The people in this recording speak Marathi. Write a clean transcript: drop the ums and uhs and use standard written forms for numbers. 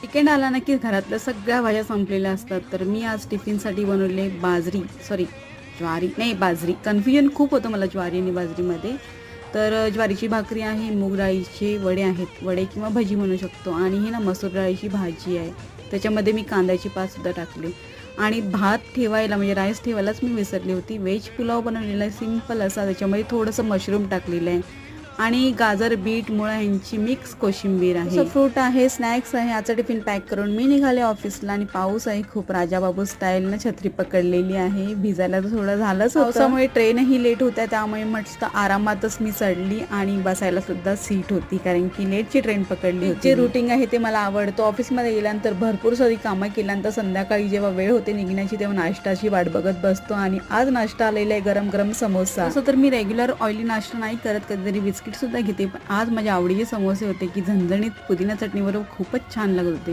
वीकेंड आला ना की घरातल्या सगळ्या भाज्या संपलेल्या असतात. तर मी आज टिफिनसाठी बनवले ज्वारी नाही बाजरी. कन्फ्युजन खूप होतं मला ज्वारी आणि बाजरीमध्ये. तर ज्वारीची भाकरी आहे, मूग डाळीचे वडे आहेत, वडे किंवा भजी म्हणू शकतो आणि ही ना मसूर डाळीची भाजी आहे. त्याच्यामध्ये मी कांद्याची पातसुद्धा टाकली आणि भात ठेवायला म्हणजे राईस ठेवायलाच मी विसरली होती. व्हेज पुलाव बनवलेला आहे सिंपल असा. त्याच्यामध्ये थोडंसं मशरूम टाकलेलं आहे आणि गाजर, बीट, मुळा यांची मिक्स कोशिंबीर आहे. फ्रूट आहे, स्नॅक्स आहे. आजचा टिफिन पॅक करून मी निघाले ऑफिसला आणि पाऊस आहे खूप राजाबाबू स्टाईलनं छत्री पकडलेली आहे. भिजायला तर थोडं झालंच होतं. पावसामुळे ट्रेनही लेट होत्या त्यामुळे मस्त आरामातच मी चढली आणि बसायला सुद्धा सीट होती कारण की लेटची ट्रेन पकडली होती. जे रुटीन आहे ते मला आवडतं. ऑफिसमध्ये गेल्यानंतर भरपूर सारी कामं केल्यानंतर संध्याकाळी जेव्हा वेळ होते निघण्याची तेव्हा नाश्ताची वाट बघत बसतो आणि आज नाश्ता आलेला आहे गरम गरम समोसा. असं तर मी रेग्युलर ऑइली नाश्ता नाही करत, कधीतरी बिस्किट सुद्धा घेते, पण आज माझ्या आवडीचे समोसे होते की झणझणीत पुदिना चटणीबरोबर खूपच छान लागत होते.